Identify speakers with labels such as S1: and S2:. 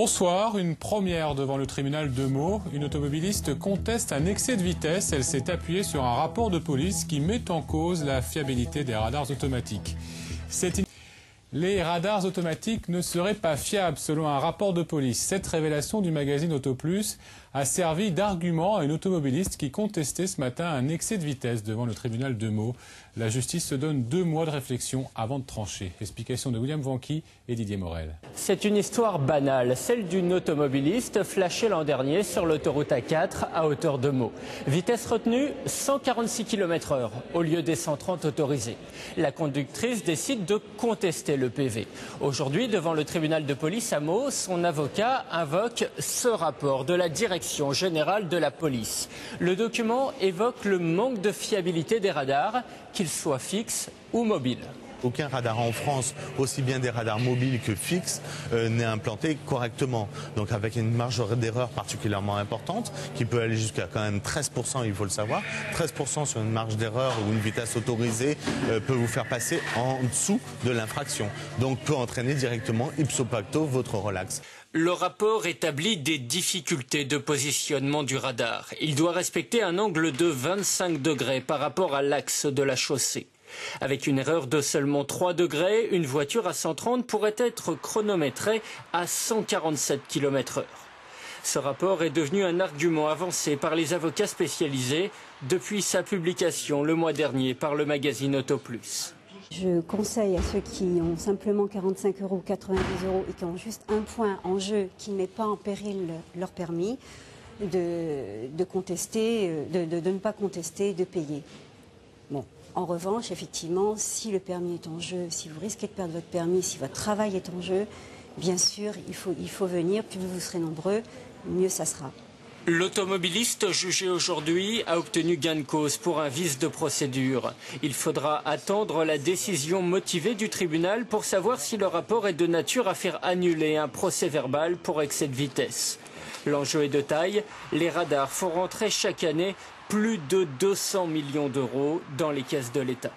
S1: Bonsoir, une première devant le tribunal de Meaux. Une automobiliste conteste un excès de vitesse. Elle s'est appuyée sur un rapport de police qui met en cause la fiabilité des radars automatiques. Les radars automatiques ne seraient pas fiables selon un rapport de police. Cette révélation du magazine AutoPlus a servi d'argument à une automobiliste qui contestait ce matin un excès de vitesse devant le tribunal de Meaux. La justice se donne 2 mois de réflexion avant de trancher. Explication de William Vanqui et Didier Morel.
S2: C'est une histoire banale, celle d'une automobiliste flashée l'an dernier sur l'autoroute A4 à hauteur de Meaux. Vitesse retenue 146 km/h au lieu des 130 autorisés. La conductrice décide de contester le PV. Aujourd'hui, devant le tribunal de police à Meaux, son avocat invoque ce rapport de la Direction générale de la police. Le document évoque le manque de fiabilité des radars, qu'ils soient fixes ou mobiles.
S3: Aucun radar en France, aussi bien des radars mobiles que fixes, n'est implanté correctement. Donc avec une marge d'erreur particulièrement importante, qui peut aller jusqu'à quand même 13%, il faut le savoir. 13% sur une marge d'erreur ou une vitesse autorisée peut vous faire passer en dessous de l'infraction. Donc peut entraîner directement ipso facto votre relax.
S2: Le rapport établit des difficultés de positionnement du radar. Il doit respecter un angle de 25 degrés par rapport à l'axe de la chaussée. Avec une erreur de seulement 3 degrés, une voiture à 130 pourrait être chronométrée à 147 km/h. Ce rapport est devenu un argument avancé par les avocats spécialisés depuis sa publication le mois dernier par le magazine AutoPlus.
S4: Je conseille à ceux qui ont simplement 45 € ou 90 € et qui ont juste un point en jeu qui ne met pas en péril leur permis, de contester, de ne pas contester, de payer. Bon. En revanche, effectivement, si le permis est en jeu, si vous risquez de perdre votre permis, si votre travail est en jeu, bien sûr, il faut venir. Plus vous serez nombreux, mieux ça sera.
S2: L'automobiliste jugé aujourd'hui a obtenu gain de cause pour un vice de procédure. Il faudra attendre la décision motivée du tribunal pour savoir si le rapport est de nature à faire annuler un procès-verbal pour excès de vitesse. L'enjeu est de taille. Les radars font rentrer chaque année plus de 200 millions d'euros dans les caisses de l'État.